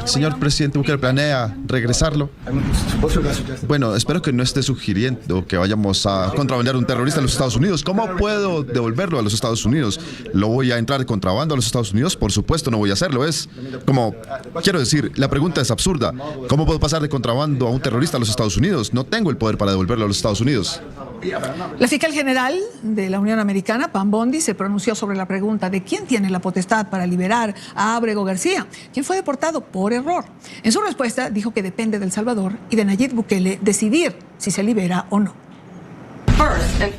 Señor presidente Bukele, ¿planea regresarlo? Bueno, espero que no esté sugiriendo que vayamos a contrabandear un terrorista a los Estados Unidos. ¿Cómo puedo devolverlo a los Estados Unidos? ¿Lo voy a entrar de contrabando a los Estados Unidos? Por supuesto, no voy a hacerlo. Es como, quiero decir, la pregunta es absurda. ¿Cómo puedo pasar de contrabando a un terrorista a los Estados Unidos? No tengo el poder para devolverlo a los Estados Unidos. La fiscal general de la Unión Americana, Pam Bondi, se pronunció sobre la pregunta de quién tiene la potestad para liberar a Ábrego García, quien fue deportado por error. En su respuesta dijo que depende de El Salvador y de Nayib Bukele decidir si se libera o no.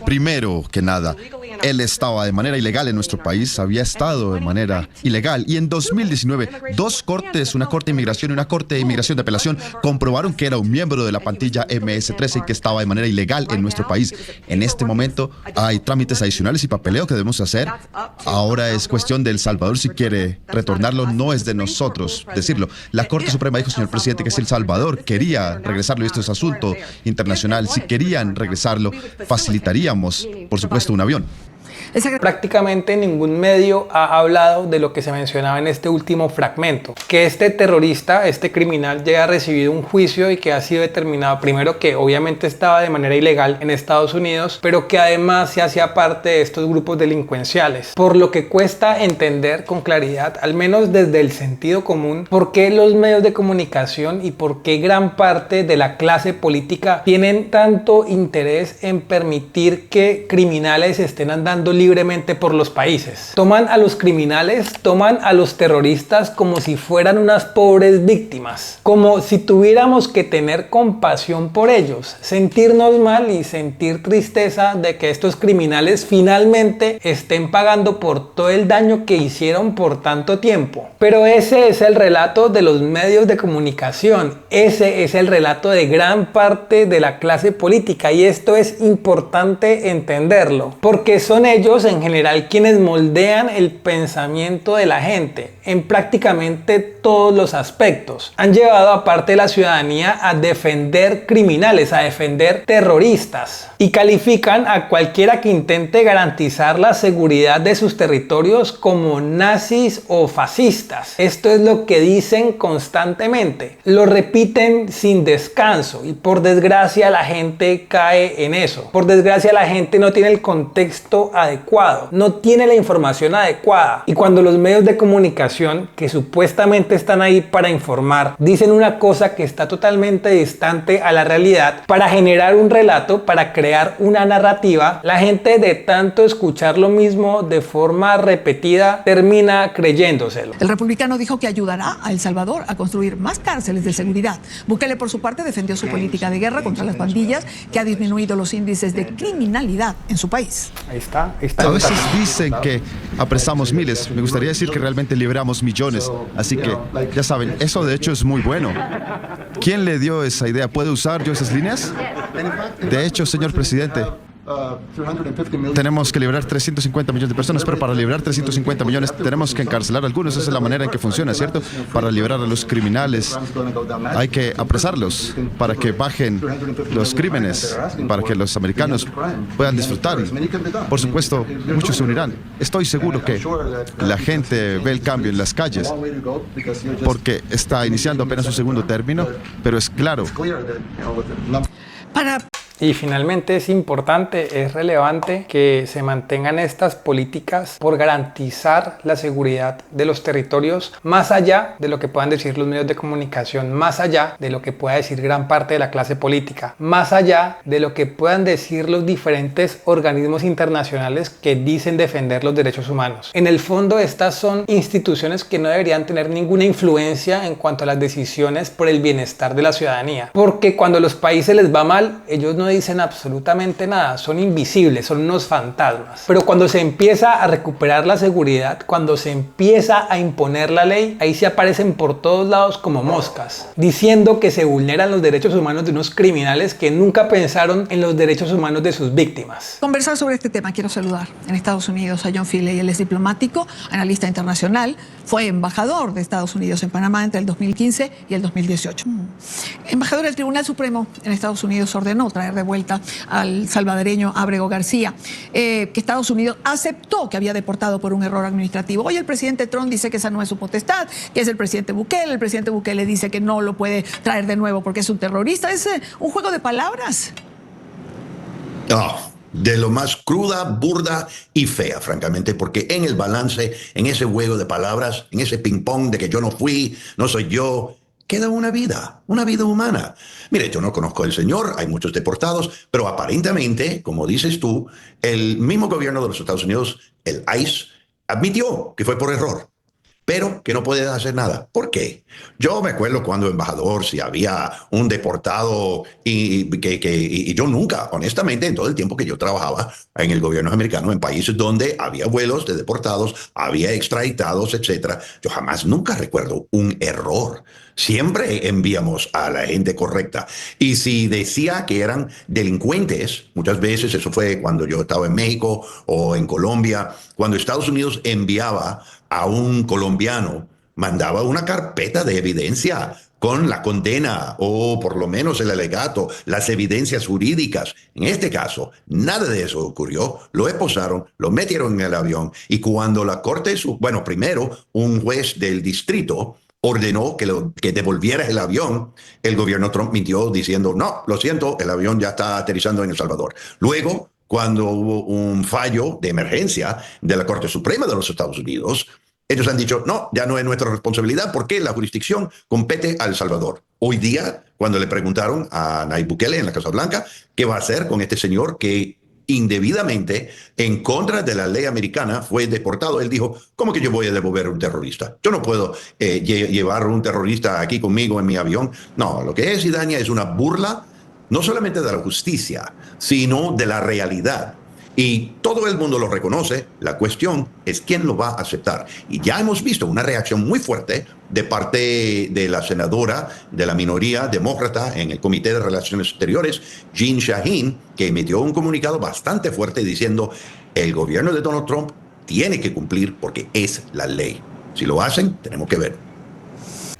Primero que nada, él estaba de manera ilegal en nuestro país, había estado de manera ilegal. Y en 2019, dos cortes, una corte de inmigración y una corte de inmigración de apelación, comprobaron que era un miembro de la pandilla MS-13 y que estaba de manera ilegal en nuestro país. En este momento hay trámites adicionales y papeleo que debemos hacer. Ahora es cuestión de El Salvador si quiere retornarlo, no es de nosotros decirlo. La Corte Suprema dijo, señor presidente, que si El Salvador quería regresarlo, y esto es asunto internacional, si querían regresarlo, facilitaríamos, por supuesto, un avión. Prácticamente ningún medio ha hablado de lo que se mencionaba en este último fragmento, que este terrorista, este criminal, ya ha recibido un juicio y que ha sido determinado primero que obviamente estaba de manera ilegal en Estados Unidos, pero que además se hacía parte de estos grupos delincuenciales, por lo que cuesta entender con claridad, al menos desde el sentido común, por qué los medios de comunicación y por qué gran parte de la clase política tienen tanto interés en permitir que criminales estén andando libremente por los países. Toman a los criminales, toman a los terroristas como si fueran unas pobres víctimas, como si tuviéramos que tener compasión por ellos, sentirnos mal y sentir tristeza de que estos criminales finalmente estén pagando por todo el daño que hicieron por tanto tiempo. Pero ese es el relato de los medios de comunicación, ese es el relato de gran parte de la clase política, y esto es importante entenderlo, porque son ellos en general quienes moldean el pensamiento de la gente en prácticamente todos los aspectos. Han llevado a parte de la ciudadanía a defender criminales, a defender terroristas, y califican a cualquiera que intente garantizar la seguridad de sus territorios como nazis o fascistas. Esto es lo que dicen constantemente, lo repiten sin descanso, y por desgracia la gente cae en eso. Por desgracia la gente no tiene el contexto adecuado, no tiene la información adecuada, y cuando los medios de comunicación que supuestamente están ahí para informar dicen una cosa que está totalmente distante a la realidad para generar un relato, para crear una narrativa, la gente de tanto escuchar lo mismo de forma repetida termina creyéndoselo. El republicano dijo que ayudará a El Salvador a construir más cárceles de seguridad. Bukele, por su parte, defendió su política de guerra contra las pandillas, que ha disminuido los índices de criminalidad en su país. Ahí está. A veces dicen que apresamos miles. Me gustaría decir que realmente liberamos millones. Así que, ya saben, eso de hecho es muy bueno. ¿Quién le dio esa idea? ¿Puedo usar yo esas líneas? De hecho, señor presidente, tenemos que liberar 350 millones de personas, pero para liberar 350 millones tenemos que encarcelar a algunos. Esa es la manera en que funciona, ¿cierto? Para liberar a los criminales hay que apresarlos para que bajen los crímenes, para que los americanos puedan disfrutar. Por supuesto, muchos se unirán. Estoy seguro que la gente ve el cambio en las calles porque está iniciando apenas su segundo término, pero es claro. Y finalmente es importante, es relevante que se mantengan estas políticas por garantizar la seguridad de los territorios, más allá de lo que puedan decir los medios de comunicación, más allá de lo que pueda decir gran parte de la clase política, más allá de lo que puedan decir los diferentes organismos internacionales que dicen defender los derechos humanos. En el fondo, estas son instituciones que no deberían tener ninguna influencia en cuanto a las decisiones por el bienestar de la ciudadanía, porque cuando a los países les va mal, ellos no dicen absolutamente nada, son invisibles, son unos fantasmas. Pero cuando se empieza a recuperar la seguridad, cuando se empieza a imponer la ley, ahí se aparecen por todos lados como moscas, diciendo que se vulneran los derechos humanos de unos criminales que nunca pensaron en los derechos humanos de sus víctimas. Conversar sobre este tema, quiero saludar en Estados Unidos a John Feeley. Él es diplomático, analista internacional, fue embajador de Estados Unidos en Panamá entre el 2015 y el 2018. Embajador, el Tribunal Supremo en Estados Unidos ordenó traer de vuelta al salvadoreño Ábrego García, que Estados Unidos aceptó que había deportado por un error administrativo. Hoy el presidente Trump dice que esa no es su potestad, que es el presidente Bukele. El presidente Bukele dice que no lo puede traer de nuevo porque es un terrorista. Es un juego de palabras. De lo más cruda, burda y fea, francamente, porque en el balance, en ese juego de palabras, en ese ping-pong de que yo no fui, no soy yo, queda una vida humana. Mire, yo no conozco al señor, hay muchos deportados, pero aparentemente, como dices tú, el mismo gobierno de los Estados Unidos, el ICE, admitió que fue por error, pero que no puede hacer nada. ¿Por qué? Yo me acuerdo cuando embajador, si había un deportado y yo nunca, honestamente, en todo el tiempo que yo trabajaba en el gobierno americano, en países donde había vuelos de deportados, había extraditados, etcétera, yo jamás, nunca recuerdo un error. Siempre enviamos a la gente correcta. Y si decía que eran delincuentes, muchas veces eso fue cuando yo estaba en México o en Colombia, cuando Estados Unidos enviaba a un colombiano, mandaba una carpeta de evidencia con la condena o por lo menos el alegato, las evidencias jurídicas. En este caso, nada de eso ocurrió. Lo esposaron, lo metieron en el avión y cuando la corte, primero un juez del distrito ordenó que devolviera el avión, el gobierno Trump mintió diciendo, no, lo siento, el avión ya está aterrizando en El Salvador. Luego, cuando hubo un fallo de emergencia de la Corte Suprema de los Estados Unidos, ellos han dicho, no, ya no es nuestra responsabilidad porque la jurisdicción compete a El Salvador. Hoy día, cuando le preguntaron a Nayib Bukele en la Casa Blanca, ¿qué va a hacer con este señor que indebidamente, en contra de la ley americana, fue deportado? Él dijo, ¿cómo que yo voy a devolver a un terrorista? Yo no puedo llevar a un terrorista aquí conmigo en mi avión. No, lo que es, Idaña, es una burla, no solamente de la justicia, sino de la realidad. Y todo el mundo lo reconoce, la cuestión es quién lo va a aceptar. Y ya hemos visto una reacción muy fuerte de parte de la senadora de la minoría demócrata en el Comité de Relaciones Exteriores, Jeanne Shaheen, que emitió un comunicado bastante fuerte diciendo el gobierno de Donald Trump tiene que cumplir porque es la ley. Si lo hacen, tenemos que ver.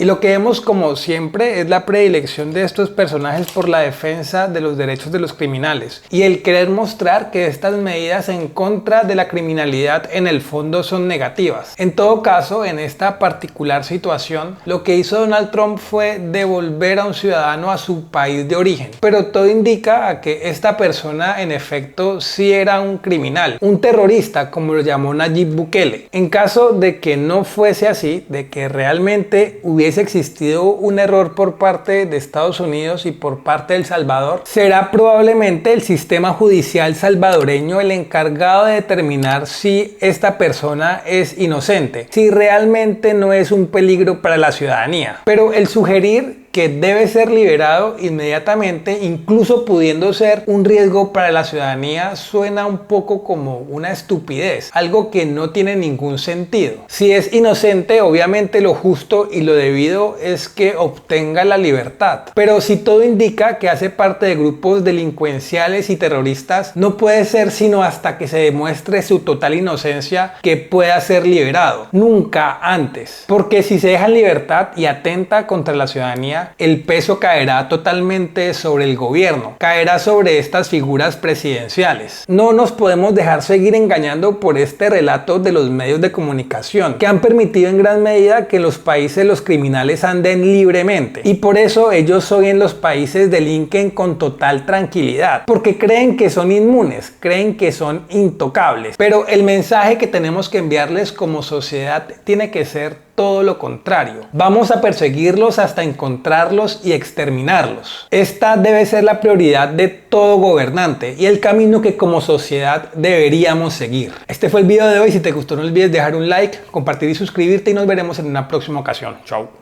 Y lo que vemos, como siempre, es la predilección de estos personajes por la defensa de los derechos de los criminales y el querer mostrar que estas medidas en contra de la criminalidad en el fondo son negativas. En todo caso, en esta particular situación, lo que hizo Donald Trump fue devolver a un ciudadano a su país de origen. Pero todo indica a que esta persona en efecto sí era un criminal, un terrorista, como lo llamó Nayib Bukele. En caso de que no fuese así, de que realmente hubiese existido un error por parte de Estados Unidos y por parte de El Salvador, será probablemente el sistema judicial salvadoreño el encargado de determinar si esta persona es inocente, si realmente no es un peligro para la ciudadanía. Pero el sugerir que debe ser liberado inmediatamente, incluso pudiendo ser un riesgo para la ciudadanía, suena un poco como una estupidez, algo que no tiene ningún sentido. Si es inocente, obviamente lo justo y lo debido es que obtenga la libertad. Pero si todo indica que hace parte de grupos delincuenciales y terroristas, no puede ser sino hasta que se demuestre su total inocencia que pueda ser liberado. Nunca antes. Porque si se deja en libertad y atenta contra la ciudadanía, el peso caerá totalmente sobre el gobierno, caerá sobre estas figuras presidenciales. No nos podemos dejar seguir engañando por este relato de los medios de comunicación, que han permitido en gran medida que en los países los criminales anden libremente. Y por eso ellos hoy en los países delinquen con total tranquilidad, porque creen que son inmunes, creen que son intocables. Pero el mensaje que tenemos que enviarles como sociedad tiene que ser todo lo contrario. Vamos a perseguirlos hasta encontrarlos y exterminarlos. Esta debe ser la prioridad de todo gobernante y el camino que como sociedad deberíamos seguir. Este fue el video de hoy. Si te gustó, no olvides dejar un like, compartir y suscribirte y nos veremos en una próxima ocasión. Chao.